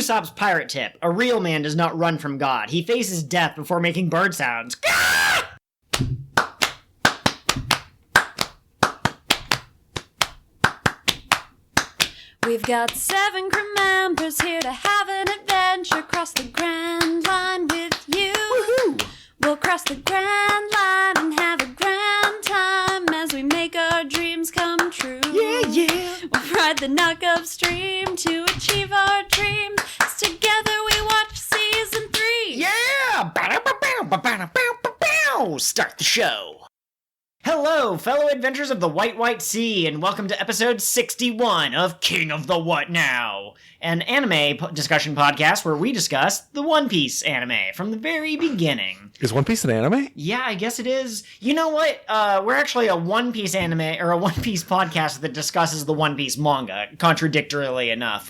Usopp's pirate tip. A real man does not run from God. He faces death before making bird sounds. We've got 7 crew members here to have an adventure. Cross the Grand Line with you. Woohoo! We'll cross the Grand Line and have a grand time as we make our dreams come true. Yeah, yeah. We'll ride the knock-up stream to achieve our dreams. Together we watch season 3. Yeah! Start the show. Hello, fellow adventurers of the White Sea, and welcome to episode 61 of King of the What Now, an anime discussion podcast where we discuss the One Piece anime from the very beginning. Is One Piece an anime? Yeah, I guess it is. You know what? We're actually a One Piece anime, or a One Piece podcast that discusses the One Piece manga, contradictorily enough.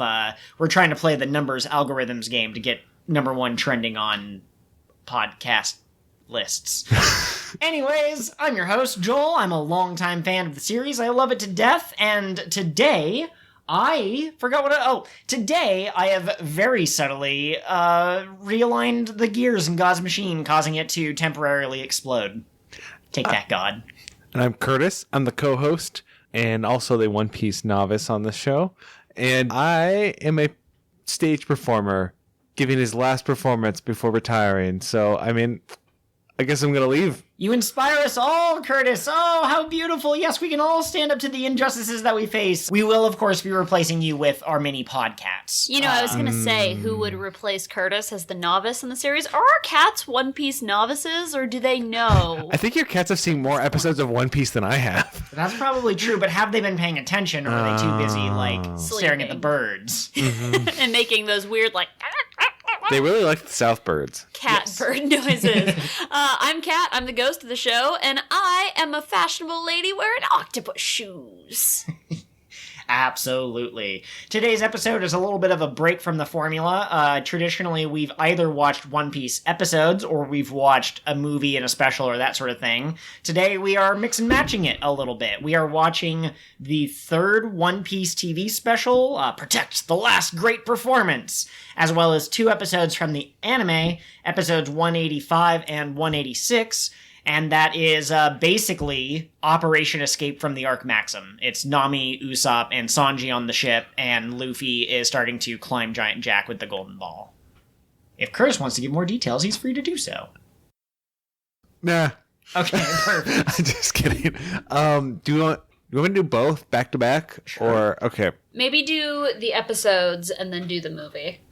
We're trying to play the numbers algorithms game to get number 1 trending on podcast lists. Anyways, I'm your host, Joel. I'm a longtime fan of the series. I love it to death, and today I have very subtly realigned the gears in God's machine, causing it to temporarily explode. Take that, God. And I'm Curtis. I'm the co-host and also the One Piece novice on the show. And I am a stage performer giving his last performance before retiring. So, I guess I'm going to leave. You inspire us all, Curtis. Oh, how beautiful. Yes, we can all stand up to the injustices that we face. We will, of course, be replacing you with our mini podcasts. You know, I was going to say, who would replace Curtis as the novice in the series? Are our cats One Piece novices, or do they know? I think your cats have seen more episodes of One Piece than I have. That's probably true, but have they been paying attention, or are they too busy, staring at the birds? And making those weird, They really like the South birds. Bird noises. I'm Kat. I'm the ghost of the show, and I am a fashionable lady wearing octopus shoes. Absolutely. Today's episode is a little bit of a break from the formula. Traditionally, we've either watched One Piece episodes or we've watched a movie and a special or that sort of thing. Today, we are mix and matching it a little bit. We are watching the 3rd One Piece TV special, Protect the Last Great Performance, as well as 2 episodes from the anime, episodes 185 and 186, and that is basically Operation Escape from the Arc Maxim. It's Nami, Usopp, and Sanji on the ship, and Luffy is starting to climb Giant Jack with the golden ball. If Curtis wants to give more details, he's free to do so. Nah. Okay, perfect. I'm just kidding. Do you want to do both back to back? Sure. Or, okay. Maybe do the episodes and then do the movie.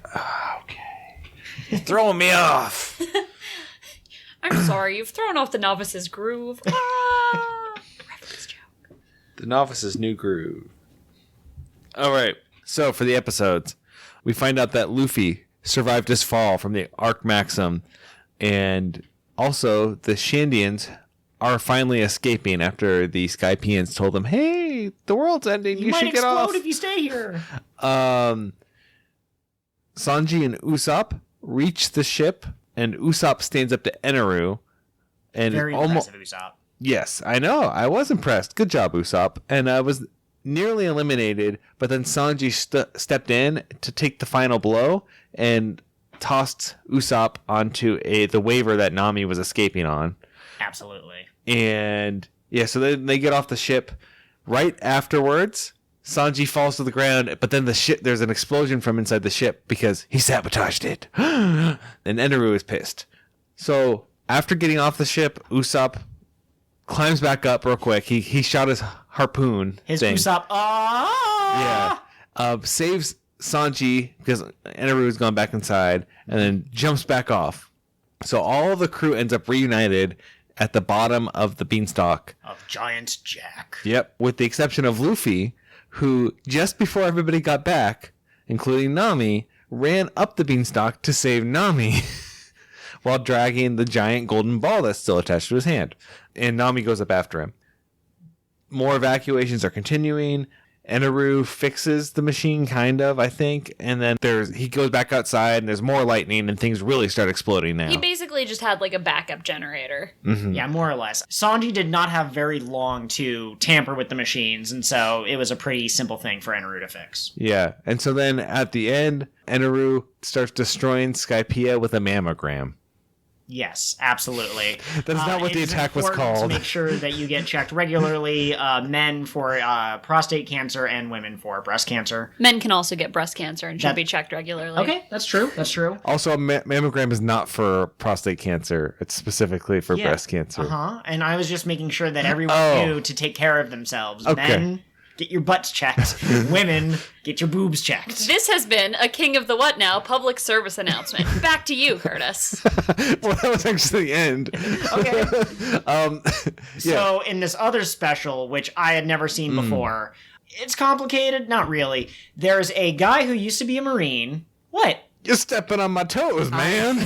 Okay. Throwing me off. I'm sorry, you've thrown off the novice's groove. Reference joke. The novice's new groove. All right. So for the episodes, we find out that Luffy survived his fall from the Arc Maxim, and also the Shandians are finally escaping after the Skypians told them, "Hey, the world's ending. You should get off. You might explode if you stay here." Sanji and Usopp reach the ship, and Usopp stands up to Eneru. And very impressive, Usopp. Yes, I know. I was impressed. Good job, Usopp. And I was nearly eliminated, but then Sanji stepped in to take the final blow and tossed Usopp onto the waiver that Nami was escaping on. Absolutely. And yeah, so then they get off the ship. Right afterwards, Sanji falls to the ground, but then there's an explosion from inside the ship because he sabotaged it. And Eneru is pissed. So after getting off the ship, Usopp climbs back up real quick. He shot his harpoon. His thing. Usopp. Yeah. Saves Sanji because Eneru has gone back inside, and then jumps back off. So all of the crew ends up reunited at the bottom of the beanstalk of Giant Jack. Yep, with the exception of Luffy, who just before everybody got back, including Nami, ran up the beanstalk to save Nami while dragging the giant golden ball that's still attached to his hand. And Nami goes up after him. More evacuations are continuing, Eneru fixes the machine, kind of, I think. And then he goes back outside and there's more lightning and things really start exploding now. He basically just had like a backup generator. Mm-hmm. Yeah, more or less. Sanji did not have very long to tamper with the machines, and so it was a pretty simple thing for Eneru to fix. Yeah. And so then at the end, Eneru starts destroying Skypiea with a mammogram. Yes, absolutely. That's not what the attack was called. To make sure that you get checked regularly, men for prostate cancer and women for breast cancer. Men can also get breast cancer and should be checked regularly. Okay, that's true. That's true. Also, a mammogram is not for prostate cancer. It's specifically for breast cancer. Uh-huh. And I was just making sure that everyone knew to take care of themselves. Okay. Men, get your butts checked. Women, get your boobs checked. This has been a King of the What Now public service announcement. Back to you, Curtis. Well, that was actually the end. Okay. So in this other special, which I had never seen before, it's complicated. Not really. There's a guy who used to be a Marine. What? You're stepping on my toes, man.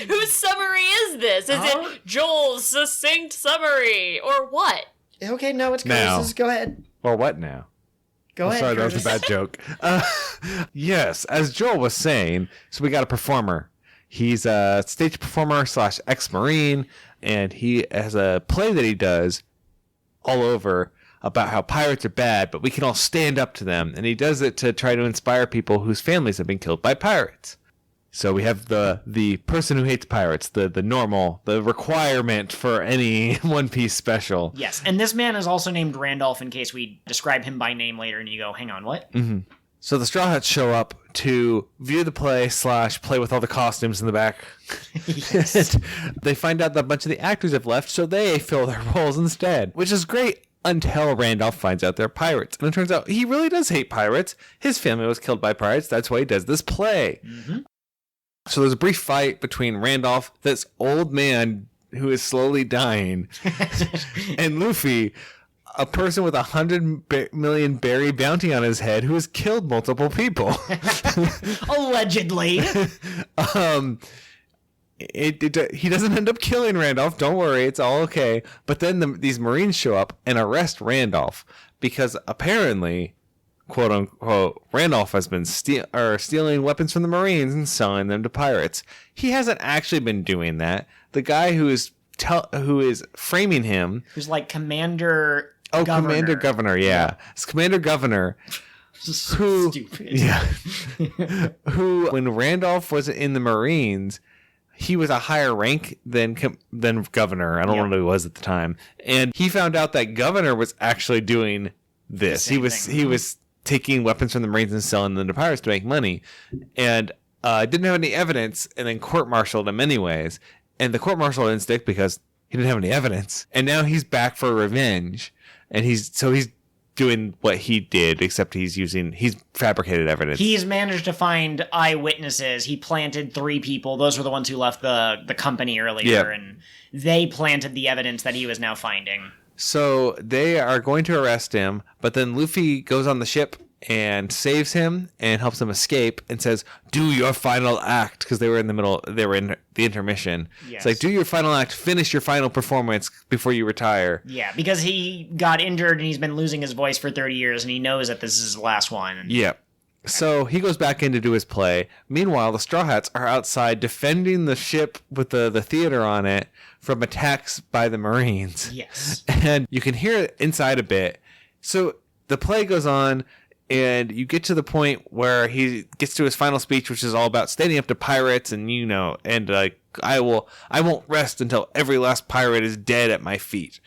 Whose summary is this? Is it Joel's succinct summary? Or what? Okay, no, it's Now. Curtis's. Go ahead. Well, what now? Go ahead, Sorry, Curtis. that was a bad joke. Yes, as Joel was saying, so we got a performer. He's a stage performer / ex-Marine, and he has a play that he does all over about how pirates are bad, but we can all stand up to them. And he does it to try to inspire people whose families have been killed by pirates. So we have the person who hates pirates, the requirement for any One Piece special. Yes, and this man is also named Randolph in case we describe him by name later and you go, hang on, what? Mm-hmm. So the Straw Hats show up to view the play / play with all the costumes in the back. Yes. They find out that a bunch of the actors have left, so they fill their roles instead, which is great until Randolph finds out they're pirates. And it turns out he really does hate pirates. His family was killed by pirates. That's why he does this play. Mm-hmm. So there's a brief fight between Randolph, this old man who is slowly dying, and Luffy, a person with 100 million berry bounty on his head who has killed multiple people. Allegedly. He doesn't end up killing Randolph. Don't worry, it's all okay. But then these Marines show up and arrest Randolph because apparently, quote unquote, Randolph has been stealing weapons from the Marines and selling them to pirates. He hasn't actually been doing that. The guy who is framing him, who's like Commander Governor, yeah. It's Commander Governor. Who, stupid. Yeah. Who, when Randolph was in the Marines, he was a higher rank than Governor. I don't know who he was at the time. And he found out that Governor was actually doing this. He was taking weapons from the Marines and selling them to pirates to make money. And didn't have any evidence, and then court-martialed him anyways. And the court-martial didn't stick because he didn't have any evidence. And now he's back for revenge. And he's doing what he did, except he's fabricated evidence. He's managed to find eyewitnesses. He planted 3 people. Those were the ones who left the company earlier, and they planted the evidence that he was now finding. So they are going to arrest him, but then Luffy goes on the ship and saves him and helps him escape and says, do your final act, because they were in the intermission. Yes. It's like, do your final act, finish your final performance before you retire. Yeah, because he got injured and he's been losing his voice for 30 years and he knows that this is his last one. Yeah. So he goes back in to do his play. Meanwhile, the Straw Hats are outside defending the ship with the theater on it from attacks by the Marines. Yes. And you can hear it inside a bit. So the play goes on, and you get to the point where he gets to his final speech, which is all about standing up to pirates, and I won't rest until every last pirate is dead at my feet.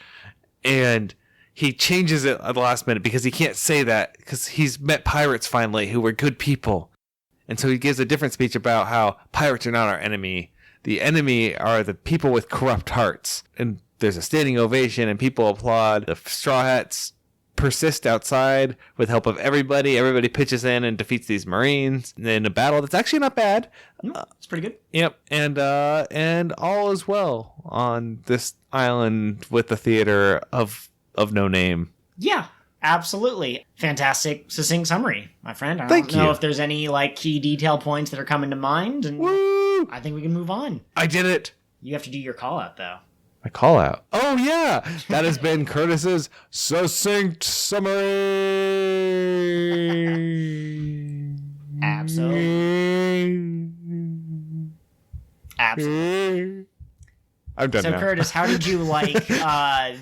And he changes it at the last minute because he can't say that because he's met pirates finally who were good people. And so he gives a different speech about how pirates are not our enemy. The enemy are the people with corrupt hearts. And there's a standing ovation and people applaud. The Straw Hats persist outside with help of everybody. Everybody pitches in and defeats these Marines in a battle that's actually not bad. It's pretty good. Yep. And all is well on this island with the theater of no name. Yeah, absolutely. Fantastic, succinct summary, my friend. I Thank don't know you. if there's any key detail points that are coming to mind, and Woo! I think we can move on. I did it. You have to do your call out though. My call out. Oh, yeah. That has been Curtis's succinct summary. Absolutely. I'm done So now. Curtis, how did you like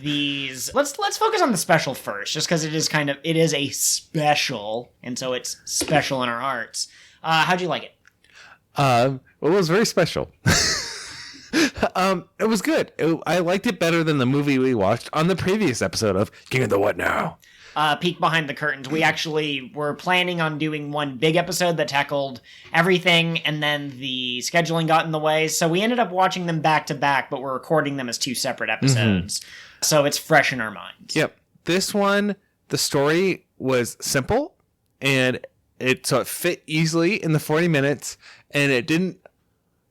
these? Let's focus on the special first, just because it is a special, and so it's special in our hearts. How'd you like it? Well, it was very special. It was good. I liked it better than the movie we watched on the previous episode of King of the What Now. Peek behind the curtains. We actually were planning on doing one big episode that tackled everything, and then the scheduling got in the way, so we ended up watching them back to back, but we're recording them as two separate episodes. So it's fresh in our minds. Yep. This one, the story was simple, and it fit easily in the 40 minutes, and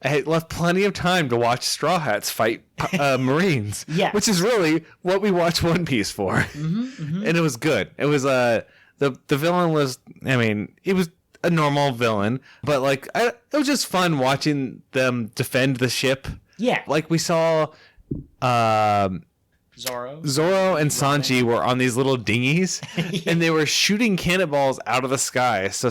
I left plenty of time to watch Straw Hats fight Marines. Yes. Which is really what we watch One Piece for. And it was good. It was the villain was, I mean, it was a normal villain, but like it was just fun watching them defend the ship. Yeah. Like we saw Zoro and Sanji were on these little dinghies and they were shooting cannonballs out of the sky. So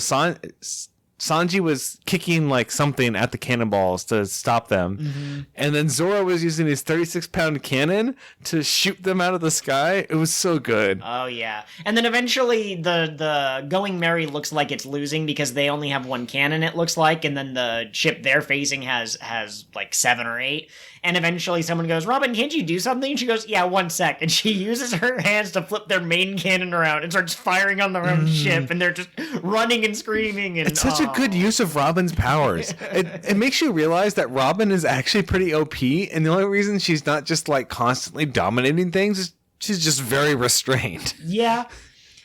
Sanji was kicking like something at the cannonballs to stop them. And then Zoro was using his 36-pound cannon to shoot them out of the sky. It was so good. Oh, yeah. And then eventually the Going Merry looks like it's losing because they only have one cannon, it looks like, and then the ship they're facing has like 7 or 8. And eventually someone goes, Robin, can't you do something? And she goes, yeah, 1 sec. And she uses her hands to flip their main cannon around and starts firing on their own ship. And they're just running and screaming. And it's such a good use of Robin's powers. It makes you realize that Robin is actually pretty OP. And the only reason she's not just like constantly dominating things is she's just very restrained. Yeah.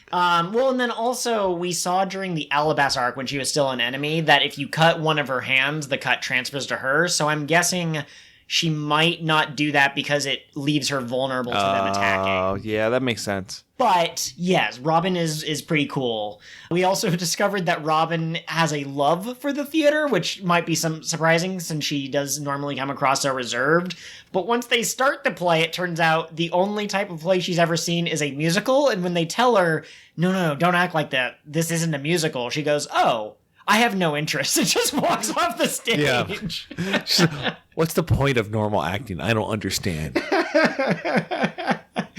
Well, and then also we saw during the Alabas arc when she was still an enemy that if you cut one of her hands, the cut transfers to her. So I'm guessing she might not do that because it leaves her vulnerable to them attacking. Oh, yeah, that makes sense. But, yes, Robin is pretty cool. We also discovered that Robin has a love for the theater, which might be some surprising since she does normally come across so reserved. But once they start the play, it turns out the only type of play she's ever seen is a musical, and when they tell her, no, don't act like that, this isn't a musical, she goes, oh, I have no interest, and just walks off the stage. Yeah. What's the point of normal acting? I don't understand.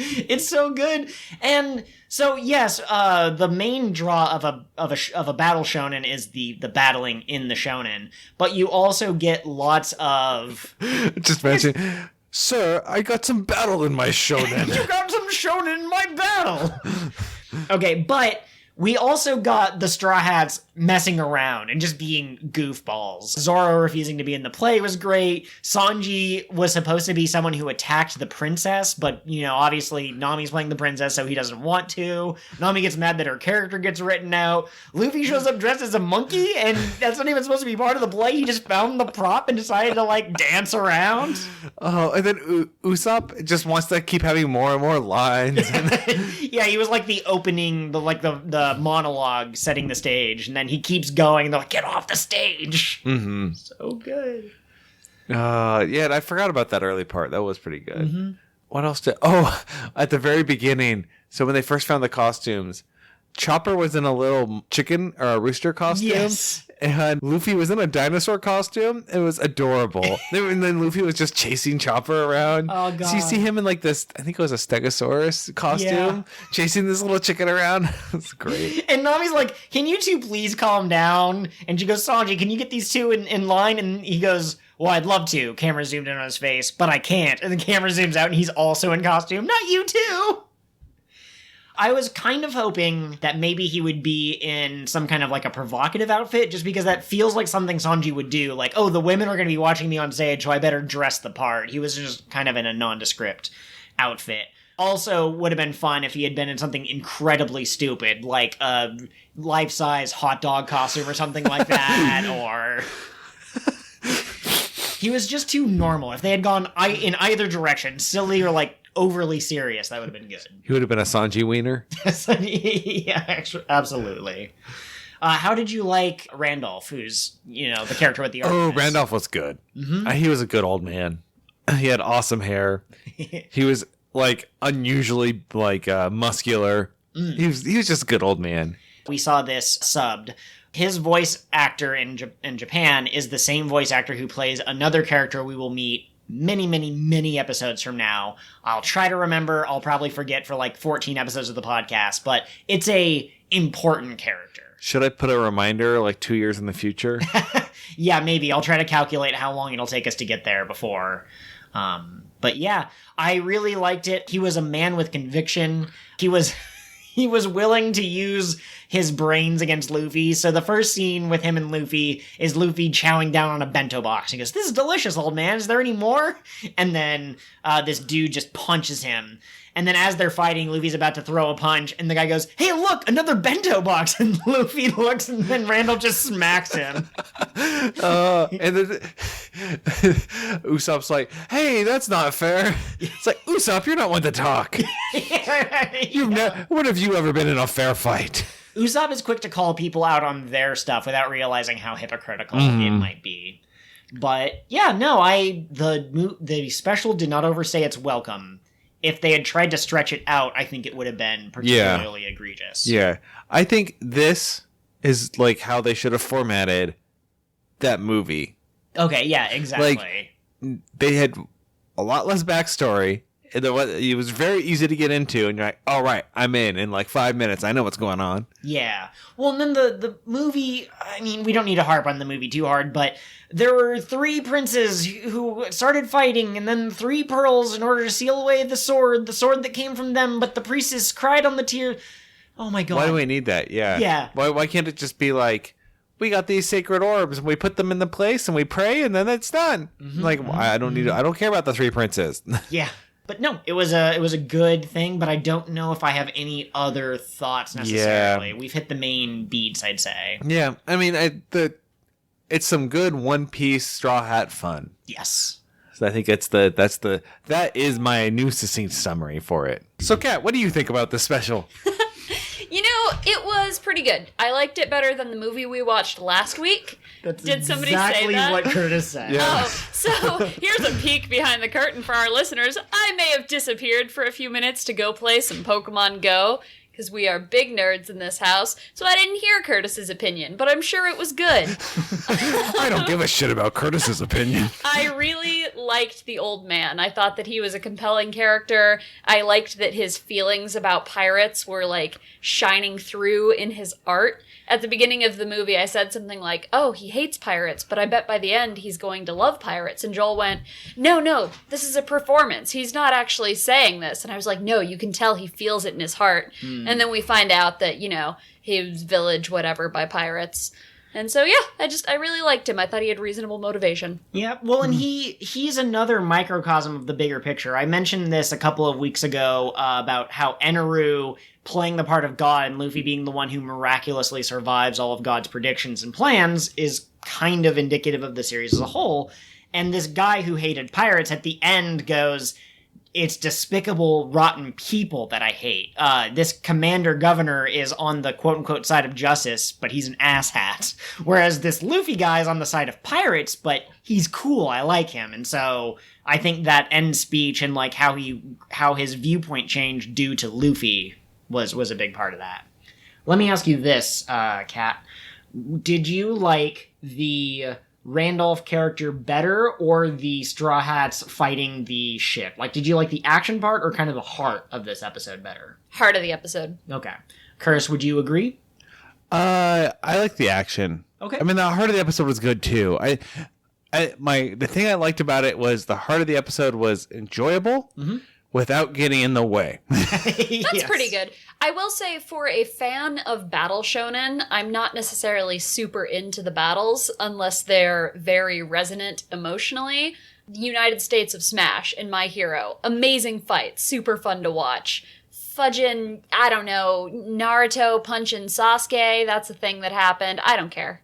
It's so good. And so yes, the main draw of a battle shonen is the battling in the shonen, but you also get lots of just mention, sir, I got some battle in my shonen. You got some shonen in my battle. Okay, but we also got the Straw Hats messing around and just being goofballs. Zoro refusing to be in the play was great. Sanji was supposed to be someone who attacked the princess, but, you know, obviously Nami's playing the princess, so he doesn't want to. Nami gets mad that her character gets written out. Luffy shows up dressed as a monkey, and that's not even supposed to be part of the play. He just found the prop and decided to, like, dance around. Oh, and then Usopp just wants to keep having more and more lines. Yeah, he was like the opening, the monologue setting the stage, and then he keeps going. They're like, get off the stage. Mm-hmm. So good. Yeah, and I forgot about that early part. That was pretty good. Mm-hmm. What else at the very beginning, so when they first found the costumes, Chopper was in a little chicken or a rooster costume. Yes. And Luffy was in a dinosaur costume. It was adorable. And then Luffy was just chasing Chopper around. Oh, God. So you see him in like this, I think it was a Stegosaurus costume, chasing this little chicken around. It's great. And Nami's like, can you two please calm down? And she goes, Sanji, can you get these two in line? And he goes, well, I'd love to. Camera zoomed in on his face, but I can't. And the camera zooms out and he's also in costume. Not you too. I was kind of hoping that maybe he would be in some kind of like a provocative outfit, just because that feels like something Sanji would do. Like, oh, the women are going to be watching me on stage, so I better dress the part. He was just kind of in a nondescript outfit. Also, would have been fun if he had been in something incredibly stupid, like a life-size hot dog costume or something like that, or... He was just too normal. If they had gone in either direction, silly or like overly serious, that would have been good. He would have been a Sanji wiener. Yeah, actually, absolutely. How did you like Randolph, who's, the character with the arc? Oh, Randolph was good. Mm-hmm. He was a good old man. He had awesome hair. He was like unusually like muscular. He was just a good old man. We saw this subbed. His voice actor in Japan is the same voice actor who plays another character we will meet many episodes from now. I'll try to remember. I'll probably forget for like 14 episodes of the podcast, but it's a important character. Should I put a reminder like 2 years in the future? Yeah, maybe. I'll try to calculate how long it'll take us to get there before. But yeah, I really liked it. He was a man with conviction. He was willing to use his brains against Luffy. So the first scene with him and Luffy is Luffy chowing down on a bento box. He goes, "This is delicious, old man. Is there any more?" And then this dude just punches him. And then as they're fighting, Luffy's about to throw a punch, and the guy goes, "Hey, look, another bento box!" And Luffy looks, and then Randall just smacks him. And then Usopp's like, "Hey, that's not fair." It's like, Usopp, you're not one to talk. When have you ever been in a fair fight? Usopp is quick to call people out on their stuff without realizing how hypocritical it might be. But yeah, no, the special did not overstay its welcome. If they had tried to stretch it out, I think it would have been particularly egregious. Yeah. I think this is like how they should have formatted that movie. Okay, yeah, exactly. Like, they had a lot less backstory. It was very easy to get into, and you're like, all right, I'm in like 5 minutes. I know what's going on. Yeah. Well, and then the movie, I mean, we don't need to harp on the movie too hard, but there were 3 princes who started fighting, and then 3 pearls in order to seal away the sword that came from them, but the priestess cried on the tear. Oh my god. Why do we need that? Yeah. Yeah. Why can't it just be like, we got these sacred orbs, and we put them in the place, and we pray, and then it's done? I don't care about the 3 princes. Yeah. But no, it was a good thing, but I don't know if I have any other thoughts necessarily. Yeah. We've hit the main beats, I'd say. Yeah, I mean, it's some good One Piece Straw Hat fun. Yes. So I think that is my new succinct summary for it. So, Kat, what do you think about this special? You know, it was pretty good. I liked it better than the movie we watched last week. Did somebody say that? Exactly what Curtis said. Yeah. Oh, so here's a peek behind the curtain for our listeners. I may have disappeared for a few minutes to go play some Pokemon Go, because we are big nerds in this house, so I didn't hear Curtis's opinion, but I'm sure it was good. I don't give a shit about Curtis's opinion. I really liked the old man. I thought that he was a compelling character. I liked that his feelings about pirates were, like, shining through in his art. At the beginning of the movie, I said something like, "Oh, he hates pirates, but I bet by the end he's going to love pirates." And Joel went, No, this is a performance. He's not actually saying this. And I was like, no, you can tell he feels it in his heart. And then we find out that, he was villaged whatever by pirates. And so, yeah, I really liked him. I thought he had reasonable motivation. Yeah, well, and he's another microcosm of the bigger picture. I mentioned this a couple of weeks ago about how Eneru playing the part of God and Luffy being the one who miraculously survives all of God's predictions and plans is kind of indicative of the series as a whole. And this guy who hated pirates at the end goes, "It's despicable, rotten people that I hate. This commander-governor is on the quote-unquote side of justice, but he's an asshat. Whereas this Luffy guy is on the side of pirates, but he's cool. I like him." And so I think that end speech and like how his viewpoint changed due to Luffy was a big part of that. Let me ask you this, Kat. Did you like the Randolph character better or the Straw Hats fighting the ship? Like, did you like the action part or kind of the heart of this episode better? Heart of the episode. Okay. Curtis, would you agree? I like the action. Okay. I mean, the heart of the episode was good too. The thing I liked about it was the heart of the episode was enjoyable without getting in the way. That's pretty good. I will say, for a fan of battle shonen, I'm not necessarily super into the battles unless they're very resonant emotionally. The United States of Smash and My Hero. Amazing fights. Super fun to watch. Fudging, I don't know, Naruto punching Sasuke. That's a thing that happened. I don't care.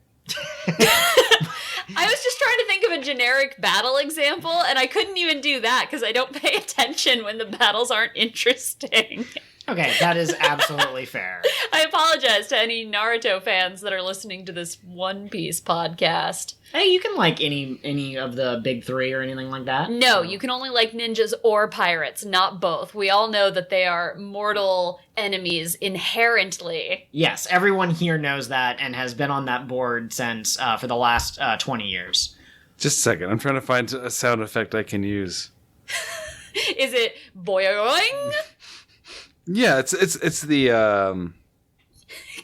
I was just trying to think of a generic battle example, and I couldn't even do that because I don't pay attention when the battles aren't interesting. Okay, that is absolutely fair. I apologize to any Naruto fans that are listening to this One Piece podcast. Hey, you can like any of the big three or anything like that. No, you can only like ninjas or pirates, not both. We all know that they are mortal enemies inherently. Yes, everyone here knows that and has been on that board since for the last 20 years. Just a second. I'm trying to find a sound effect I can use. Is it boing? Yeah, it's the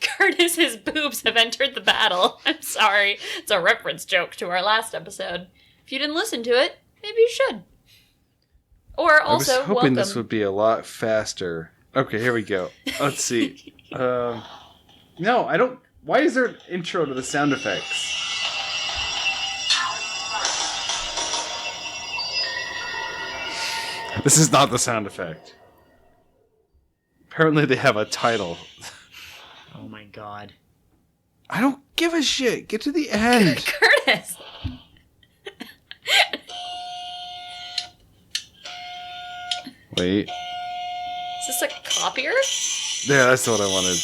Curtis's boobs have entered the battle. I'm sorry. It's a reference joke to our last episode. If you didn't listen to it, maybe you should. Or also, I was hoping welcome. this would be a lot faster. Okay, here we go. Let's see. No, I don't. Why is there an intro to the sound effects? This is not the sound effect. Apparently they have a title. Oh my god. I don't give a shit. Get to the end. Curtis! Wait. Is this a copier? There, that's what I wanted.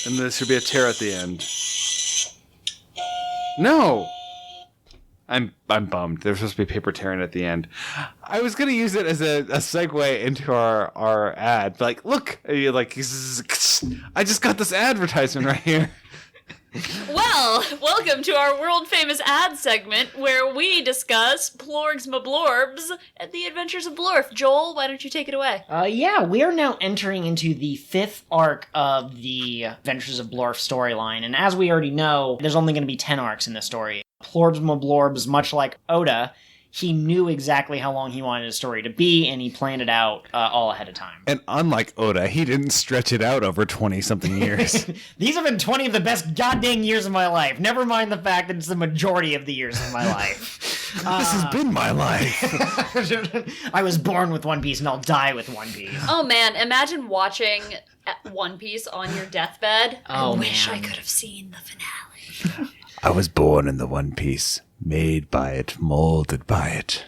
And there should be a tear at the end. No! I'm bummed. There's supposed to be paper tearing at the end. I was gonna use it as a segue into our ad. Like, look, like I just got this advertisement right here. Well, welcome to our world famous ad segment where we discuss Plorgs Mablorbs and the Adventures of Blorf. Joel, why don't you take it away? Yeah, we are now entering into the 5th arc of the Adventures of Blorf storyline, and as we already know, there's only going to be 10 arcs in this story. Plorgs Mablorbs, much like Oda, he knew exactly how long he wanted his story to be, and he planned it out all ahead of time. And unlike Oda, he didn't stretch it out over 20-something years. These have been 20 of the best goddamn years of my life. Never mind the fact that it's the majority of the years of my life. This has been my life. I was born with One Piece, and I'll die with One Piece. Oh man, imagine watching One Piece on your deathbed. Oh, I wish man. I could have seen the finale. I was born in the One Piece, made by it, molded by it.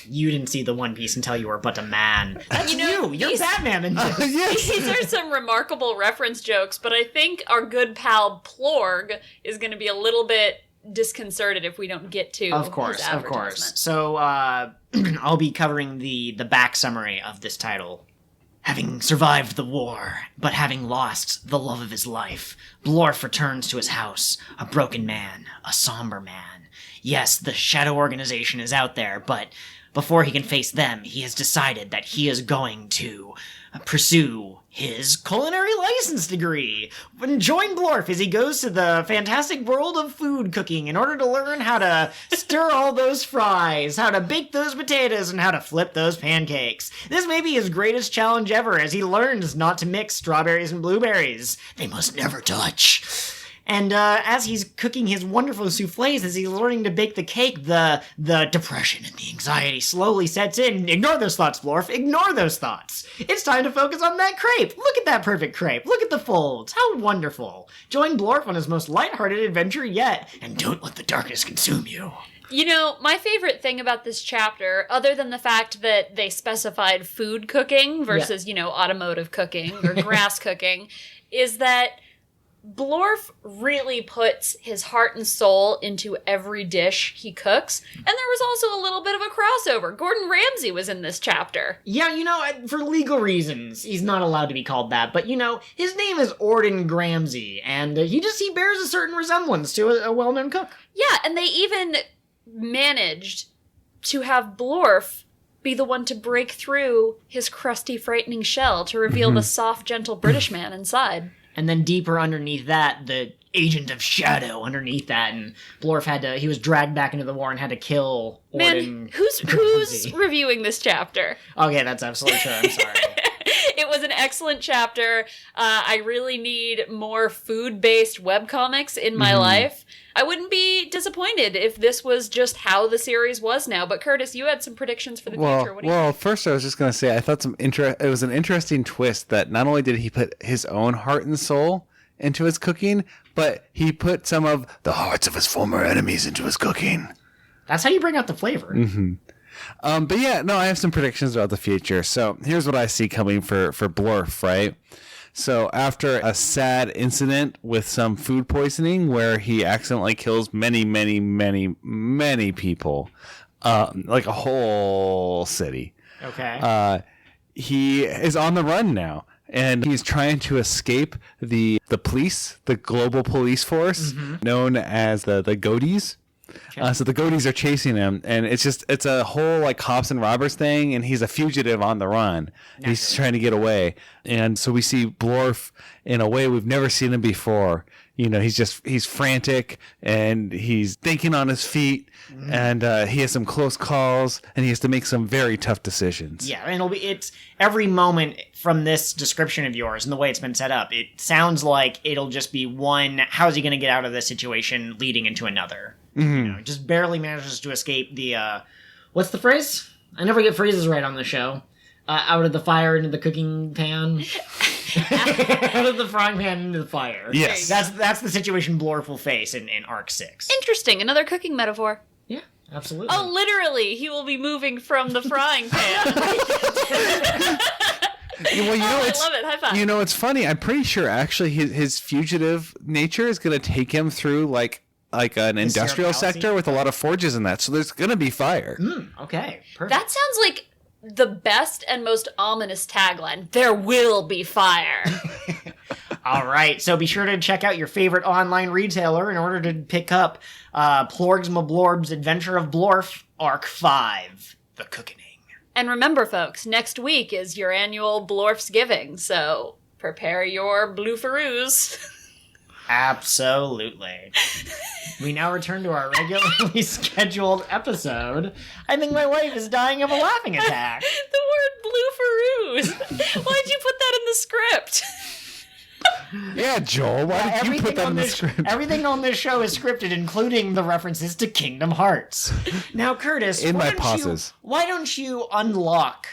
You didn't see the One Piece until you were but a man. That's You know, You're these- Batman. And These are some remarkable reference jokes, but I think our good pal Plorg is going to be a little bit disconcerted if we don't get to Of course, his of advertisement. course. So I'll be covering the back summary of this title. Having survived the war, but having lost the love of his life, Blorf returns to his house, a broken man, a somber man. Yes, the Shadow Organization is out there, but before he can face them, he has decided that he is going to pursue his culinary license degree and join Blorf as he goes to the fantastic world of food cooking in order to learn how to stir all those fries, how to bake those potatoes, and how to flip those pancakes. This may be his greatest challenge ever as he learns not to mix strawberries and blueberries. They must never touch. And as he's cooking his wonderful souffles, as he's learning to bake the cake, the depression and the anxiety slowly sets in. Ignore those thoughts, Blorf. Ignore those thoughts. It's time to focus on that crepe. Look at that perfect crepe. Look at the folds. How wonderful. Join Blorf on his most lighthearted adventure yet, and don't let the darkness consume you. You know, my favorite thing about this chapter, other than the fact that they specified food cooking versus, automotive cooking or grass cooking, is that Blorf really puts his heart and soul into every dish he cooks, and there was also a little bit of a crossover. Gordon Ramsay was in this chapter. Yeah, for legal reasons, he's not allowed to be called that, but, his name is Orden Gramsay, and he bears a certain resemblance to a well-known cook. Yeah, and they even managed to have Blorf be the one to break through his crusty, frightening shell to reveal the soft, gentle British man inside. And then deeper underneath that, the agent of shadow underneath that, and Blorf he was dragged back into the war and had to kill Orden. Man, who's Gramsay. reviewing this chapter? Okay, that's absolutely true. I'm sorry. It was an excellent chapter. I really need more food-based webcomics in my life. I wouldn't be disappointed if this was just how the series was now. But Curtis, you had some predictions for the future. What do you think? First I was just going to say I thought it was an interesting twist that not only did he put his own heart and soul into his cooking, but he put some of the hearts of his former enemies into his cooking. That's how you bring out the flavor. Mm-hmm. But yeah, no, I have some predictions about the future. So here's what I see coming for Blorf, right? So after a sad incident with some food poisoning where he accidentally kills many, many, many, many people, like a whole city. Okay. He is on the run now. And he's trying to escape the police, the global police force, known as the Goaties. So the Goaties are chasing him, and it's a whole like cops and robbers thing, and he's a fugitive on the run. He's trying to get away, and so we see Blorf in a way we've never seen him before. You know, he's frantic and he's thinking on his feet, and he has some close calls, and he has to make some very tough decisions. Yeah, and it's every moment from this description of yours and the way it's been set up. It sounds like it'll just be one. How's he going to get out of this situation, leading into another? You know, just barely manages to escape the. What's the phrase? I never get phrases right on the show. Out of the fire into the cooking pan. Out of the frying pan into the fire. Yes. That's the situation Blorf will face in Arc 6. Interesting. Another cooking metaphor. Yeah, absolutely. Oh, literally, he will be moving from the frying pan. Well, I love it. High five. You know, it's funny. I'm pretty sure actually his fugitive nature is going to take him through like an industrial sector with a lot of forges in that. So there's going to be fire. Okay, perfect. That sounds like the best and most ominous tagline. There will be fire. All right, so be sure to check out your favorite online retailer in order to pick up Plorgs Mablorb's Adventure of Blorf, Arc 5, The Cookening. And remember, folks, next week is your annual Blorf's Giving, so prepare your bloofaroos. Absolutely. We now return to our regularly scheduled episode. I think my wife is dying of a laughing attack. The word bloofaroos. Why'd you put that in the script? Yeah, Joel, why did you put that in the script? Everything on this show is scripted, including the references to Kingdom Hearts. Now, Curtis, why don't you unlock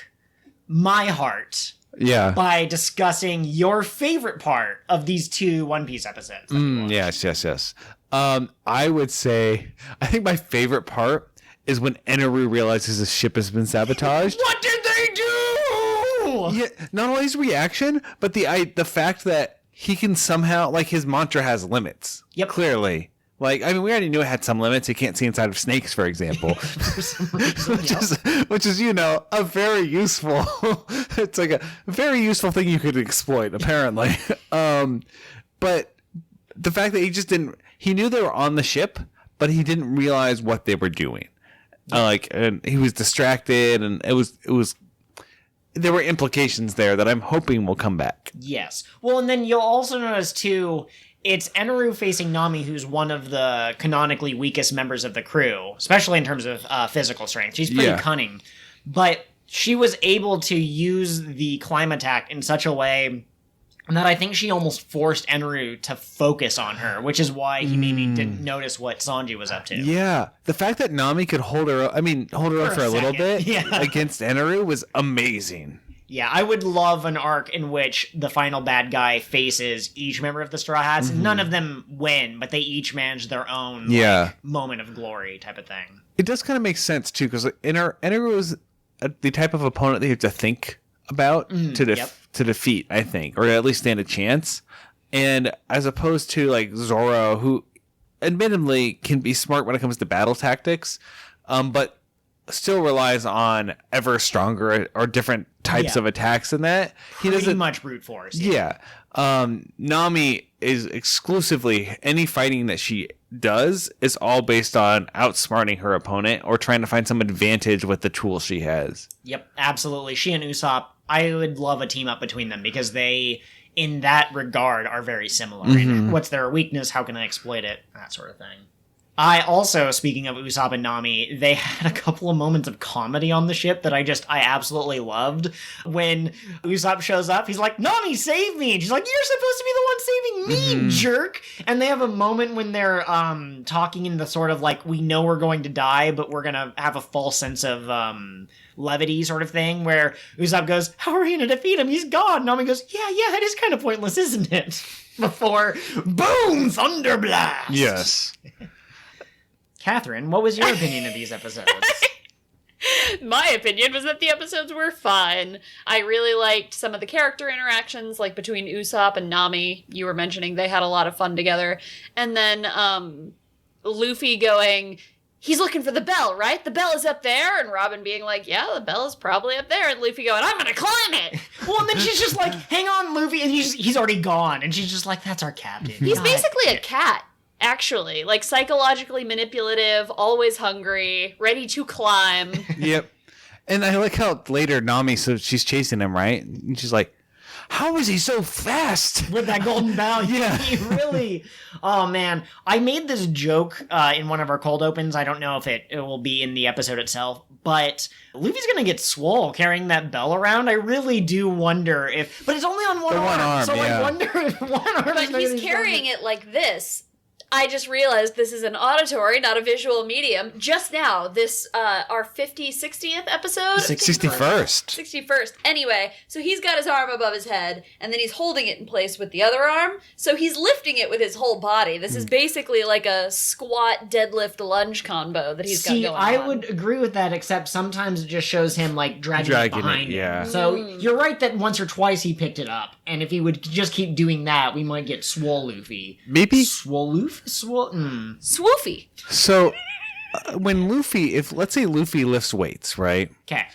my heart? Yeah. By discussing your favorite part of these 2 One Piece episodes. Yes. I would say, I think my favorite part is when Eneru realizes his ship has been sabotaged. What did they do? Yeah, not only his reaction, but the fact that he can somehow, like, his mantra has limits. Yep. Clearly. Like, I mean, we already knew it had some limits. You can't see inside of snakes, for example. For some reason, which is, you know, a very useful, it's like a very useful thing you could exploit, apparently. But the fact that he knew they were on the ship, but he didn't realize what they were doing. And he was distracted, and it was, there were implications there that I'm hoping will come back. Yes. Well, and then you'll also notice, too, it's Eneru facing Nami, who's one of the canonically weakest members of the crew, especially in terms of physical strength. She's pretty cunning. But she was able to use the climb attack in such a way that I think she almost forced Eneru to focus on her, which is why he maybe didn't notice what Sanji was up to. Yeah. The fact that Nami could hold her up for a little bit against Eneru was amazing. Yeah, I would love an arc in which the final bad guy faces each member of the Straw Hats. None of them win, but they each manage their own moment of glory type of thing. It does kind of make sense, too, because Eneru is the type of opponent that you have to think about to defeat, I think, or at least stand a chance. And as opposed to, like, Zoro, who admittedly can be smart when it comes to battle tactics, but still relies on ever stronger or different types of attacks than that. He doesn't much brute force. Yeah. Nami is exclusively, any fighting that she does is all based on outsmarting her opponent or trying to find some advantage with the tools she has. Yep, absolutely. She and Usopp, I would love a team up between them because they, in that regard, are very similar. And what's their weakness? How can I exploit it? That sort of thing. I also, speaking of Usopp and Nami, they had a couple of moments of comedy on the ship that I absolutely loved. When Usopp shows up, he's like, Nami, save me! And she's like, you're supposed to be the one saving me, jerk! And they have a moment when they're talking in the sort of like, we know we're going to die, but we're gonna have a false sense of levity sort of thing, where Usopp goes, how are we gonna defeat him? He's gone! Nami goes, yeah, it is kind of pointless, isn't it? Before, boom! Thunderblast! Yes. Catherine, what was your opinion of these episodes? My opinion was that the episodes were fun. I really liked some of the character interactions, like between Usopp and Nami. You were mentioning they had a lot of fun together. And then Luffy going, he's looking for the bell, right? The bell is up there. And Robin being like, yeah, the bell is probably up there. And Luffy going, I'm going to climb it. Well, and then she's just like, hang on, Luffy. And he's already gone. And she's just like, that's our captain. He's God. basically a cat. Actually, like psychologically manipulative, always hungry, ready to climb. Yep. And I like how later Nami, so she's chasing him, right? And she's like, how is he so fast? With that golden bell. Yeah. He really. Oh, man. I made this joke in one of our cold opens. I don't know if it will be in the episode itself. But Luffy's going to get swole carrying that bell around. I really do wonder if. But it's only on one arm. So yeah. I wonder if one arm But he's carrying it like this. I just realized this is an auditory, not a visual medium. Just now, this, our 60th episode? 61st. 61st. Anyway, so he's got his arm above his head, and then he's holding it in place with the other arm. So he's lifting it with his whole body. This is basically like a squat, deadlift, lunge combo that he's got going on. I would agree with that, except sometimes it just shows him, like, dragging it behind him. Yeah. So you're right that once or twice he picked it up. And if he would just keep doing that, we might get Swole Luffy. Maybe. Swole Luffy? Swoofy. So when Luffy, let's say Luffy lifts weights, right? Okay.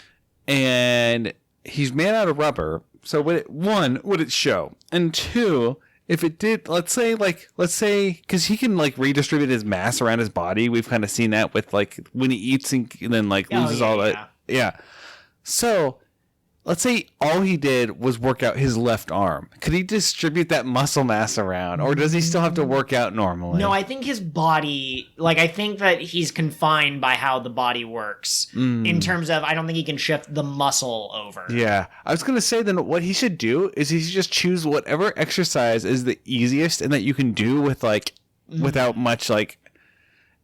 And he's made out of rubber. So would it show? And two, if it did, let's say, because he can like redistribute his mass around his body. We've kind of seen that with like when he eats and then like loses all that. Yeah. So let's say all he did was work out his left arm. Could he distribute that muscle mass around, or does he still have to work out normally? No, I think his body, like, I think that he's confined by how the body works in terms of, I don't think he can shift the muscle over. Yeah. I was going to say then what he should do is he should just choose whatever exercise is the easiest and that you can do with, like, without much, like,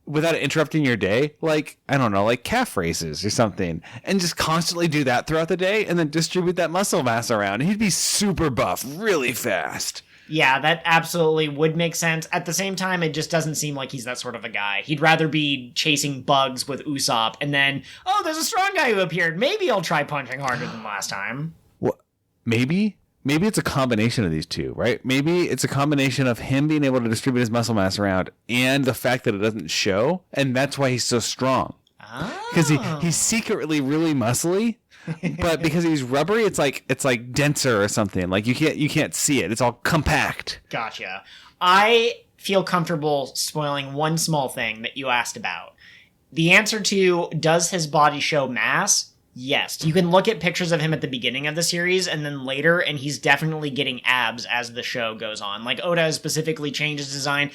without interrupting your day, like, I don't know, like calf raises or something, and just constantly do that throughout the day and then distribute that muscle mass around. He'd be super buff really fast. Yeah, that absolutely would make sense. At the same time, it just doesn't seem like he's that sort of a guy. He'd rather be chasing bugs with Usopp and then, oh, there's a strong guy who appeared. Maybe I'll try punching harder than last time. Well, maybe it's a combination of these two, right? Maybe it's a combination of him being able to distribute his muscle mass around and the fact that it doesn't show, and that's why he's so strong. Because he's secretly really muscly, but because he's rubbery, it's like denser or something. Like you can't see it. It's all compact. Gotcha. I feel comfortable spoiling one small thing that you asked about. The answer to, does his body show mass? Yes. You can look at pictures of him at the beginning of the series and then later, and he's definitely getting abs as the show goes on. Like, Oda has specifically changed his design.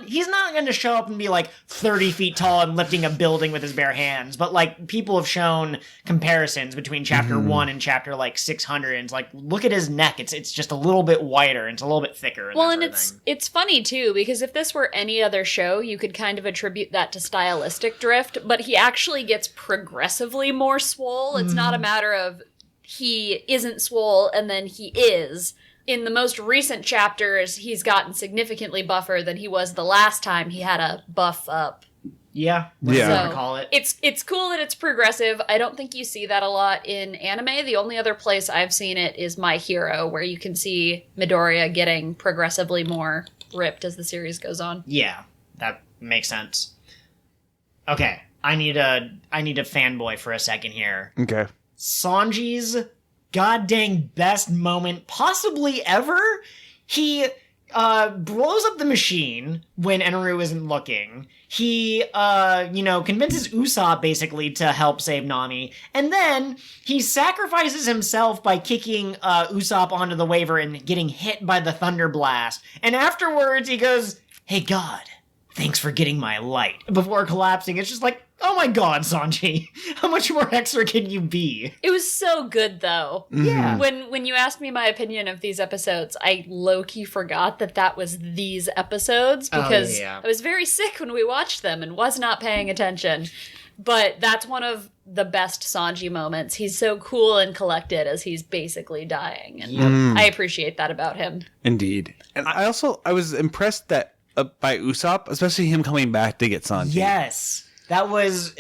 He's not going to show up and be, like, 30 feet tall and lifting a building with his bare hands, but, like, people have shown comparisons between Chapter 1 and Chapter, like, 600, and it's like, look at his neck. It's just a little bit wider, and it's a little bit thicker. Well, and it's funny, too, because if this were any other show, you could kind of attribute that to stylistic drift, but he actually gets progressively more swole. It's not a matter of he isn't swole and then he is. In the most recent chapters, he's gotten significantly buffer than he was the last time he had a buff up. Yeah. What do you want to call it? It's cool that it's progressive. I don't think you see that a lot in anime. The only other place I've seen it is My Hero, where you can see Midoriya getting progressively more ripped as the series goes on. Yeah, that makes sense. Okay. I need a fanboy for a second here. Okay. Sanji's goddamn best moment possibly ever. He blows up the machine when Eneru isn't looking. He, convinces Usopp basically to help save Nami. And then he sacrifices himself by kicking Usopp onto the waiver and getting hit by the thunder blast. And afterwards he goes, "Hey God, thanks for getting my light," before collapsing. It's just like, oh my God, Sanji, how much more extra can you be? It was so good, though. Yeah. When you asked me my opinion of these episodes, I low-key forgot that was these episodes, because I was very sick when we watched them and was not paying attention. But that's one of the best Sanji moments. He's so cool and collected as he's basically dying. And I appreciate that about him. Indeed. And I was impressed that by Usopp, especially him coming back to get Sanji. Yes. That was,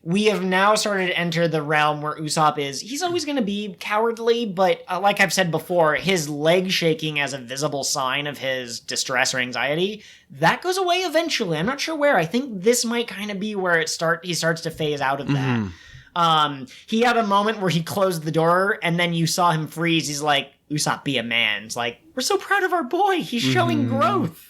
we have now started to enter the realm where Usopp he's always going to be cowardly, but like I've said before, his leg shaking as a visible sign of his distress or anxiety, that goes away eventually. I'm not sure where. I think this might kind of be where he starts to phase out of that. He had a moment where he closed the door, and then you saw him freeze. He's like, Usopp, be a man. It's like, we're so proud of our boy. He's showing growth.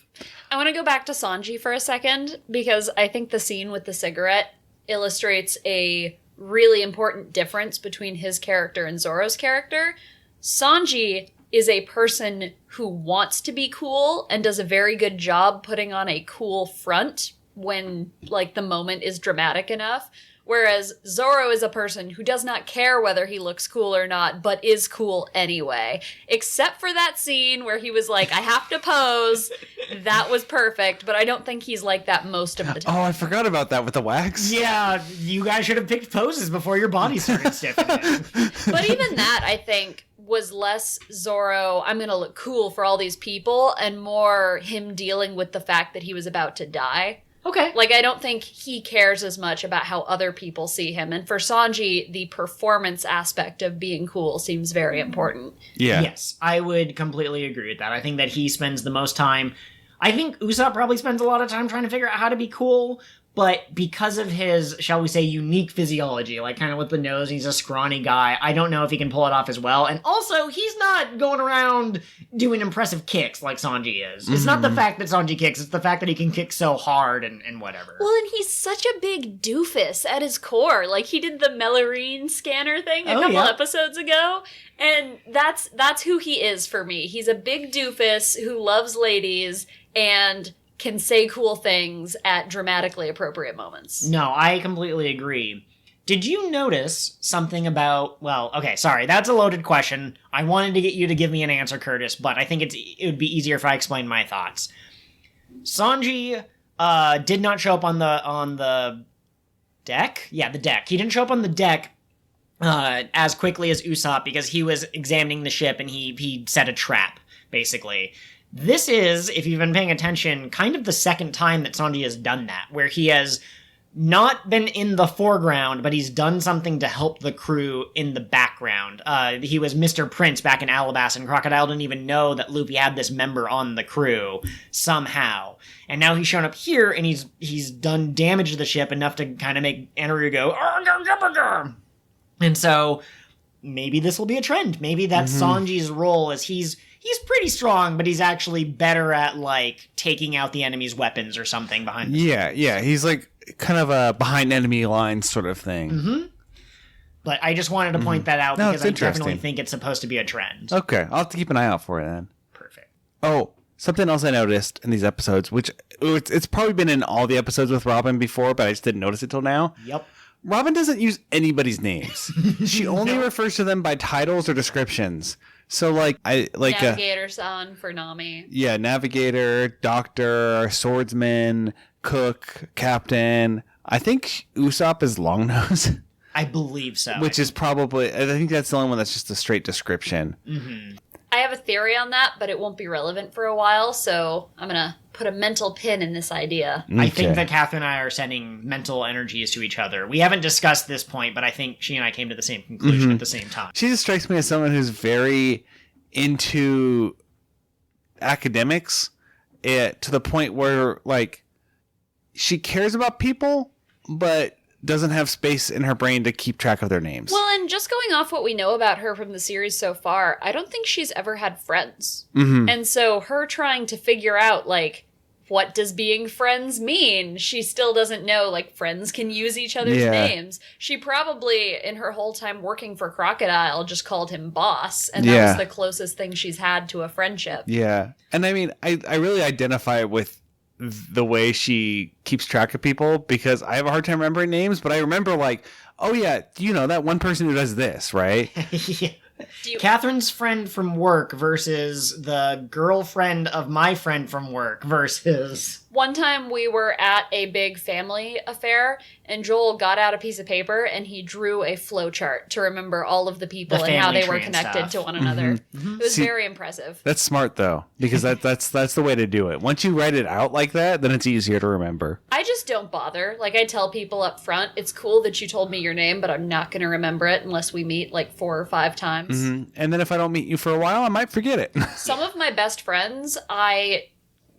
I want to go back to Sanji for a second, because I think the scene with the cigarette illustrates a really important difference between his character and Zoro's character. Sanji is a person who wants to be cool and does a very good job putting on a cool front when, the moment is dramatic enough. Whereas Zoro is a person who does not care whether he looks cool or not, but is cool anyway. Except for that scene where he was like, I have to pose. That was perfect, but I don't think he's like that most of the time. Oh, I forgot about that with the wax. Yeah, you guys should have picked poses before your body started stiffening. But even that, I think, was less Zoro, I'm going to look cool for all these people, and more him dealing with the fact that he was about to die. Okay. I don't think he cares as much about how other people see him. And for Sanji, the performance aspect of being cool seems very important. Yeah. Yes, I would completely agree with that. I think that he spends the most time... I think Usopp probably spends a lot of time trying to figure out how to be cool, but because of his, shall we say, unique physiology, kind of with the nose, he's a scrawny guy, I don't know if he can pull it off as well. And also, he's not going around doing impressive kicks like Sanji is. It's not the fact that Sanji kicks, it's the fact that he can kick so hard and whatever. Well, and he's such a big doofus at his core. He did the Melorine scanner thing a couple episodes ago, and that's who he is for me. He's a big doofus who loves ladies and can say cool things at dramatically appropriate moments. No, I completely agree. Did you notice something about... Well, okay, sorry, that's a loaded question. I wanted to get you to give me an answer, Curtis, but I think it would be easier if I explained my thoughts. Sanji did not show up on the deck? Yeah, the deck. He didn't show up on the deck as quickly as Usopp because he was examining the ship and he set a trap, basically. This is, if you've been paying attention, kind of the second time that Sanji has done that, where he has not been in the foreground, but he's done something to help the crew in the background. He was Mr. Prince back in Alabasta, and Crocodile didn't even know that Luffy had this member on the crew, somehow. And now he's shown up here, and he's done damage to the ship enough to kind of make Eneru go, "Arr-gar-gar-gar-gar." And so, maybe this will be a trend. Maybe that's Sanji's role, as he's pretty strong, but he's actually better at, taking out the enemy's weapons or something behind him. Yeah. He's, kind of a behind enemy lines sort of thing. Mm-hmm. But I just wanted to point that out because I definitely think it's supposed to be a trend. Okay, I'll have to keep an eye out for it then. Perfect. Oh, something else I noticed in these episodes, which it's probably been in all the episodes with Robin before, but I just didn't notice it till now. Yep. Robin doesn't use anybody's names. She only refers to them by titles or descriptions. So, Navigator-san for Nami. Yeah, Navigator, Doctor, Swordsman, Cook, Captain. I think Usopp is Longnose. I believe so. Which is probably... I think that's the only one that's just a straight description. Mm-hmm. I have a theory on that, but it won't be relevant for a while, so I'm going to put a mental pin in this idea. Okay. I think that Catherine and I are sending mental energies to each other. We haven't discussed this point, but I think she and I came to the same conclusion at the same time. She just strikes me as someone who's very into academics to the point where, she cares about people, but doesn't have space in her brain to keep track of their names. Well, and just going off what we know about her from the series so far, I don't think she's ever had friends. Mm-hmm. And so her trying to figure out, what does being friends mean? She still doesn't know, friends can use each other's names. She probably, in her whole time working for Crocodile, just called him boss, and that was the closest thing she's had to a friendship. Yeah. And I mean, I really identify with the way she keeps track of people, because I have a hard time remembering names, but I remember oh yeah, that one person who does this, right? Yeah. Catherine's friend from work versus the girlfriend of my friend from work versus... One time we were at a big family affair, and Joel got out a piece of paper and he drew a flow chart to remember all of the people The and how family they were tree and connected stuff. to one another. Mm-hmm. It was See, very impressive. That's smart though, because that's the way to do it. Once you write it out like that, then it's easier to remember. I just don't bother. Like, I tell people up front, it's cool that you told me your name, but I'm not going to remember it unless we meet like 4 or 5 times. And then if I don't meet you for a while, I might forget it. Some of my best friends, I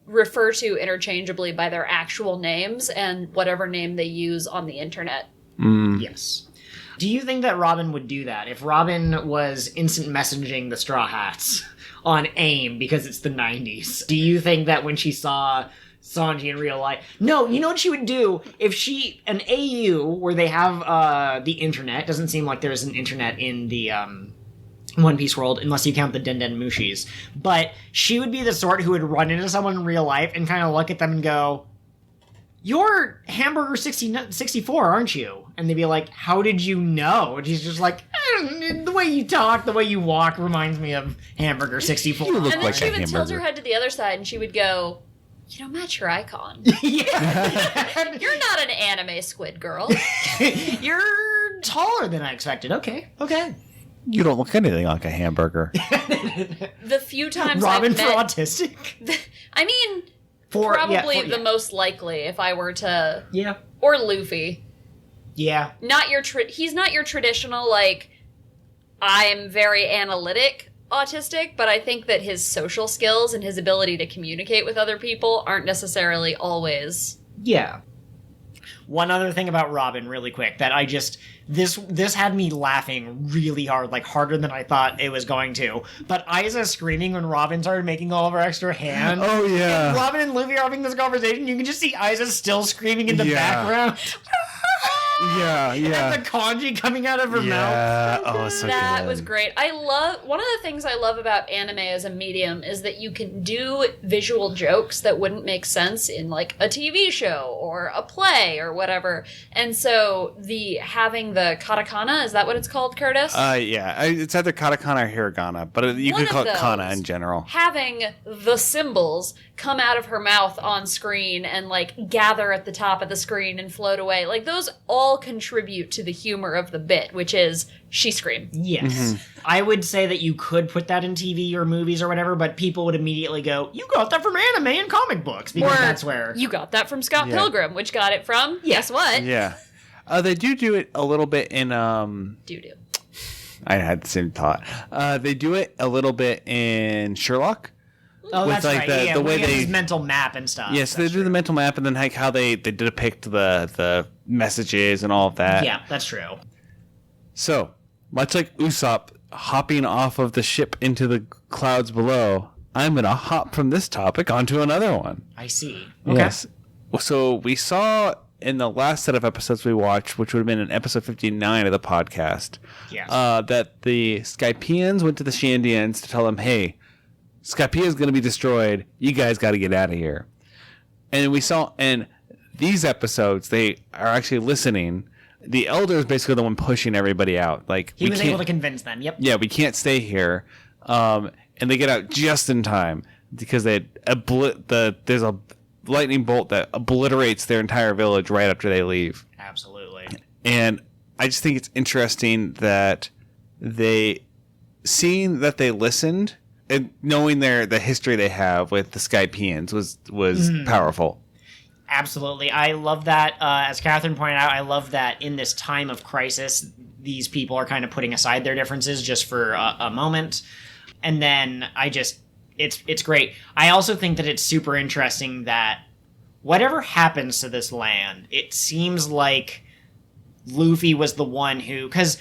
refer to interchangeably by their actual names and whatever name they use on the internet. Yes. Do you think that Robin would do that? If Robin was instant messaging the Straw Hats on AIM because it's the 90s, do you think that when she saw Sanji in real life... No, you know what she would do? If an AU where they have the internet, doesn't seem like there's an internet in the... One Piece world, unless you count the Den Den Mushis. But she would be the sort who would run into someone in real life and kind of look at them and go, "You're Hamburger 64, aren't you?" And they'd be like, "How did you know?" And she's just like, "The way you talk, the way you walk reminds me of Hamburger 64. You look And then like she a would tilt hamburger. her head to the other side and she would go, "You don't match your icon. Yeah. You're not an anime squid girl." You're taller than I expected. Okay. You don't look anything like a hamburger. The few times Robin I've for met... autistic? I mean, Yeah, the most likely if I were to... Yeah. Or Luffy. Yeah. He's not your traditional, like, I'm very analytic autistic, but I think that his social skills and his ability to communicate with other people aren't necessarily always... Yeah. One other thing about Robin, really quick, that I just... This had me laughing really hard, like harder than I thought it was going to. But Isa screaming when Robin started making all of her extra hand. Oh, yeah. And Robin and Luffy are having this conversation. You can just see Isa still screaming in the background. Yeah. And the kanji coming out of her mouth. Yeah. Oh, so That good. was great. One of the things I love about anime as a medium is that you can do visual jokes that wouldn't make sense in like a TV show or a play or whatever. And so having the katakana, is that what it's called, Curtis? Yeah. It's either katakana or hiragana, but you One could call of it kana those. in general. Having the symbols come out of her mouth on screen and like gather at the top of the screen and float away, like those all contribute to the humor of the bit, which is she scream. Yes. I would say that you could put that in TV or movies or whatever, but people would immediately go, "You got that from anime and comic books," because that's where... You got that from Scott Yeah. Pilgrim, which got it from, guess what? Yeah. They do it a little bit in... Doo-doo. I had the same thought. They do it a little bit in Sherlock. Oh, with, that's like, right. the way we have they- his mental map and stuff. Yes, they That's do the true. mental map and then like how they depict the messages and all of that. Yeah, that's true. So, much like Usopp hopping off of the ship into the clouds below, I'm going to hop from this topic onto another one. I see. Okay. Yes. So, we saw in the last set of episodes we watched, which would have been in episode 59 of the podcast, Yes. that the Skypians went to the Shandians to tell them, hey, Skypea is going to be destroyed. You guys got to get out of here. And we saw in these episodes, they are actually listening. The elder is basically the one pushing everybody out. Like he we was can't- able to convince them. Yep. Yeah, we can't stay here. And they get out just in time because there's a lightning bolt that obliterates their entire village right after they leave. Absolutely. And I just think it's interesting that seeing that they listened and knowing the history they have with the Skypians was powerful. Absolutely. I love that. As Catherine pointed out, I love that in this time of crisis, these people are kind of putting aside their differences just for a moment. And then it's great. I also think that it's super interesting that whatever happens to this land, it seems like Luffy was the one who... Because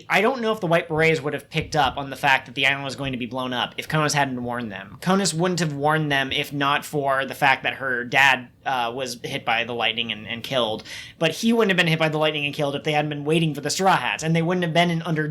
I don't know if the White Berets would have picked up on the fact that the island was going to be blown up if Konos hadn't warned them. Konos wouldn't have warned them if not for the fact that her dad was hit by the lightning and killed. But he wouldn't have been hit by the lightning and killed if they hadn't been waiting for the Straw Hats. And they wouldn't have been under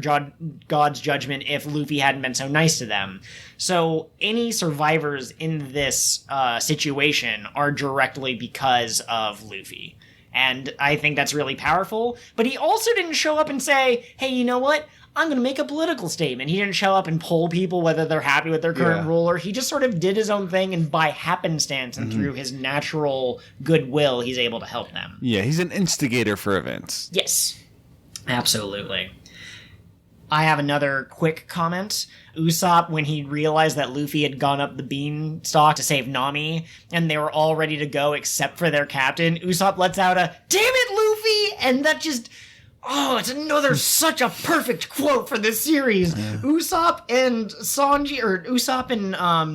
God's judgment if Luffy hadn't been so nice to them. So any survivors in this situation are directly because of Luffy. And I think that's really powerful. But he also didn't show up and say, hey, you know what? I'm going to make a political statement. He didn't show up and poll people whether they're happy with their current ruler. He just sort of did his own thing, and by happenstance and through his natural goodwill, he's able to help them. Yeah, he's an instigator for events. Yes, absolutely. I have another quick comment. Usopp, when he realized that Luffy had gone up the beanstalk to save Nami, and they were all ready to go except for their captain, Usopp lets out a, "Damn it, Luffy!" And that just... Oh, it's another such a perfect quote for this series. Usopp and Sanji, or Usopp and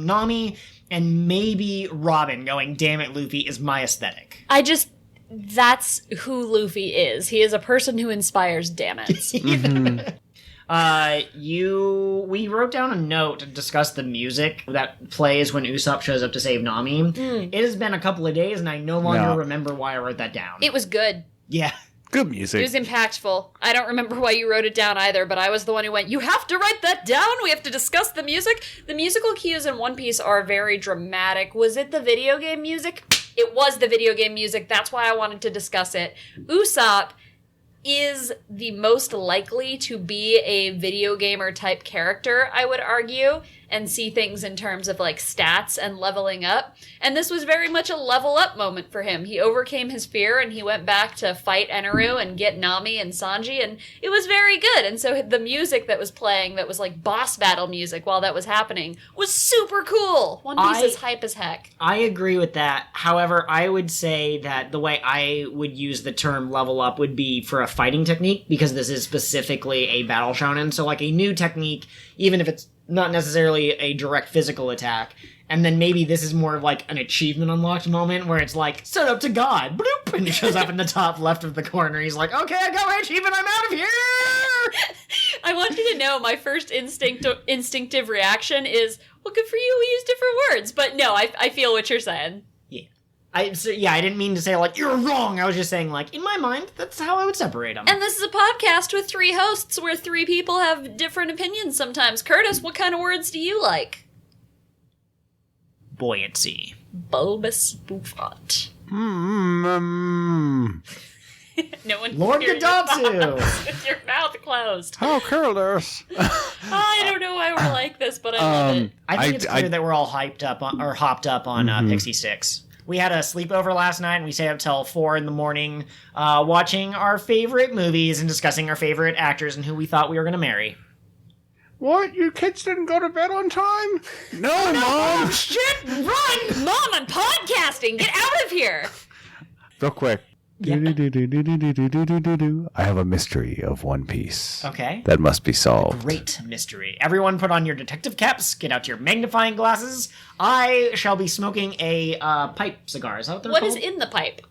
Nami, and maybe Robin going, "Damn it, Luffy," is my aesthetic. That's who Luffy is. He is a person who inspires damn it. We wrote down a note to discuss the music that plays when Usopp shows up to save Nami. It has been a couple of days, and I no longer remember why I wrote that down. It was good. Yeah. Good music. It was impactful. I don't remember why you wrote it down either, but I was the one who went, "You have to write that down! We have to discuss the music!" The musical cues in One Piece are very dramatic. Was it the video game music? It was the video game music. That's why I wanted to discuss it. Usopp is the most likely to be a video gamer type character, I would argue, and see things in terms of like stats and leveling up. And this was very much a level up moment for him. He overcame his fear and he went back to fight Eneru and get Nami and Sanji, and it was very good. And so the music that was playing, that was like boss battle music while that was happening, was super cool. One Piece is hype as heck. I agree with that. However, I would say that the way I would use the term level up would be for a fighting technique, because this is specifically a battle shonen. So like a new technique, even if it's not necessarily a direct physical attack. And then maybe this is more of like an achievement unlocked moment where it's like, set up to God, bloop, and it shows up in the top left of the corner. He's like, okay, I got my achievement, I'm out of here! I want you to know my first instinctive reaction is, well, good for you, we use different words. But no, I feel what you're saying. I didn't mean to say, like, you're wrong. I was just saying, like, in my mind, that's how I would separate them. And this is a podcast with 3 hosts where 3 people have different opinions sometimes. Curtis, what kind of words do you like? Buoyancy. Bulbous bouffant. No one Lord can hear Gadatsu! with your mouth closed. Oh, curlers. I don't know why we're like this, but I love it. I think it's clear that we're all hopped up on Pixie Sticks. We had a sleepover last night, and we stayed up till 4 in the morning watching our favorite movies and discussing our favorite actors and who we thought we were going to marry. What? Your kids didn't go to bed on time? No, Mom! Shit! Run! Mom, I'm podcasting! Get out of here! Real quick. Yeah. I have a mystery of One Piece. Okay. That must be solved. Great mystery. Everyone put on your detective caps, get out your magnifying glasses. I shall be smoking a pipe cigar. Is that what they're What called? is in the pipe?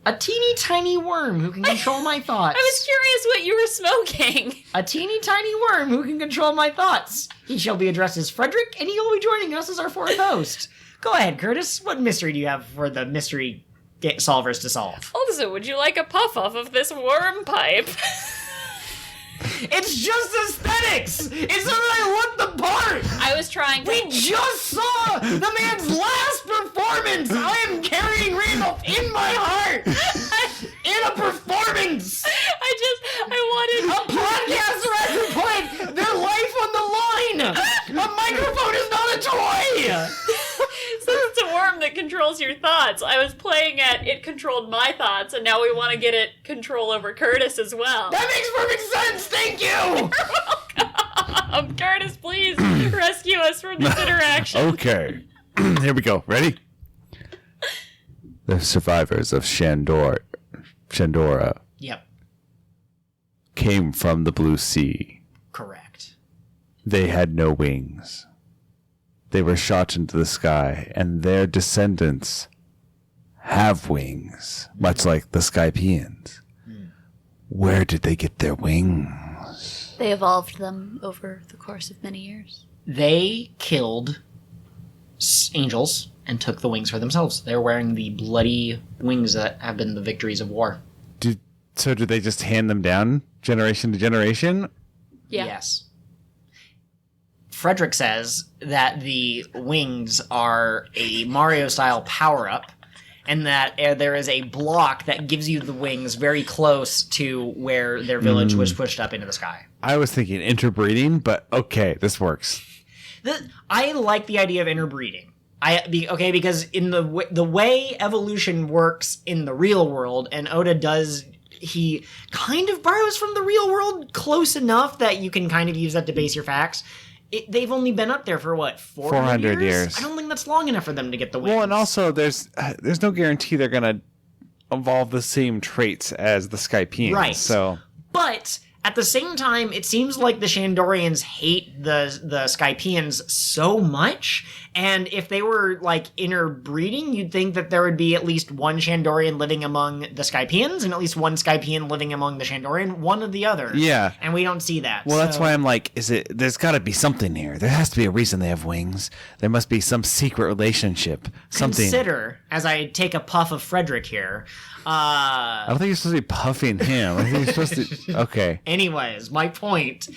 A teeny tiny worm who can control my thoughts. I was curious what you were smoking. A teeny tiny worm who can control my thoughts. He shall be addressed as Frederick, and he will be joining us as our fourth host. Go ahead, Curtis. What mystery do you have for the mystery solvers to solve? Also, would you like a puff off of this worm pipe? It's just aesthetics! It's so that I look the part! I was trying to... We just saw the man's last performance! I am carrying Randolph in my heart! In a performance! I wanted... A podcaster has to put their life on the line! A microphone is not a toy! Since it's a worm that controls your thoughts, I was playing at it controlled my thoughts, and now we want to get it control over Curtis as well. That makes perfect sense! Thank you! You're welcome! Curtis, please rescue us from this interaction. Okay. Here we go. Ready? The survivors of Shandora Yep, came from the blue sea. correct. They had no wings. They were shot into the sky, and their descendants have wings, much like the Skypeans. Where did they get their wings? They evolved them over the course of many years. They killed angels and took the wings for themselves. They're wearing the bloody wings that have been the victories of war. So did they just hand them down generation to generation? Yeah. Yes. Frederick says that the wings are a Mario-style power-up, and that there is a block that gives you the wings very close to where their village was pushed up into the sky. I was thinking interbreeding, but okay, this works. I like the idea of interbreeding. Because in the way evolution works in the real world, and Oda does, he kind of borrows from the real world close enough that you can kind of use that to base your facts. They've only been up there for what, 400 years? I don't think that's long enough for them to get the wings. Well, and also there's no guarantee they're gonna evolve the same traits as the Skypeans. Right. So, but at the same time, it seems like the Shandorians hate the Skypeans so much, and if they were, like, interbreeding, you'd think that there would be at least one Shandorian living among the Skypeans, and at least one Skypean living among the Shandorian, one of the other. Yeah. And we don't see that. Well, that's why I'm like, there's gotta be something here. There has to be a reason they have wings. There must be some secret relationship. Something. Consider, as I take a puff of Frederick here, I don't think you're supposed to be puffing him. I think you're supposed to... Okay. Anyways, my point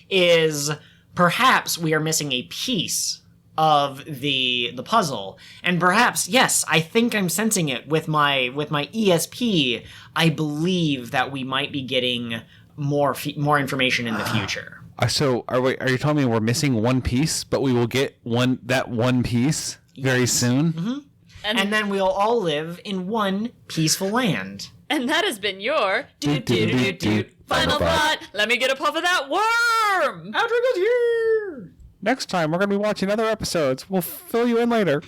is perhaps we are missing a piece of the puzzle. And perhaps, yes, I think I'm sensing it with my ESP. I believe that we might be getting more information in the future. So are you telling me we're missing one piece, but we will get that one piece very soon? Mm-hmm. And then we'll all live in one peaceful land. And that has been your final thought. Let me get a puff of that worm. Outro goes here. Next time, we're going to be watching other episodes. We'll fill you in later.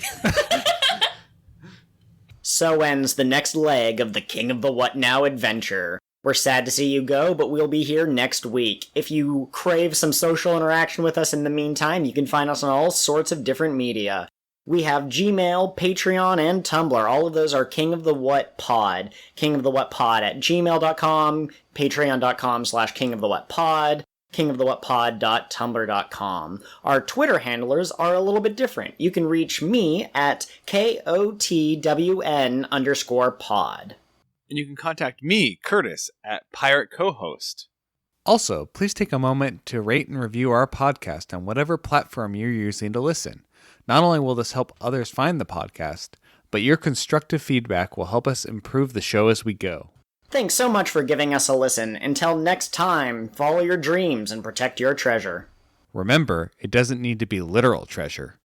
So ends the next leg of the King of the What Now adventure. We're sad to see you go, but we'll be here next week. If you crave some social interaction with us in the meantime, you can find us on all sorts of different media. We have Gmail, Patreon, and Tumblr. All of those are King of the What Pod. King of the What Pod at gmail.com, patreon.com/King of the What Pod, kingofthewhatpod.tumblr.com. Our Twitter handlers are a little bit different. You can reach me at KOTWN_pod. And you can contact me, Curtis, at Pirate Co-host. Also, please take a moment to rate and review our podcast on whatever platform you're using to listen. Not only will this help others find the podcast, but your constructive feedback will help us improve the show as we go. Thanks so much for giving us a listen. Until next time, follow your dreams and protect your treasure. Remember, it doesn't need to be literal treasure.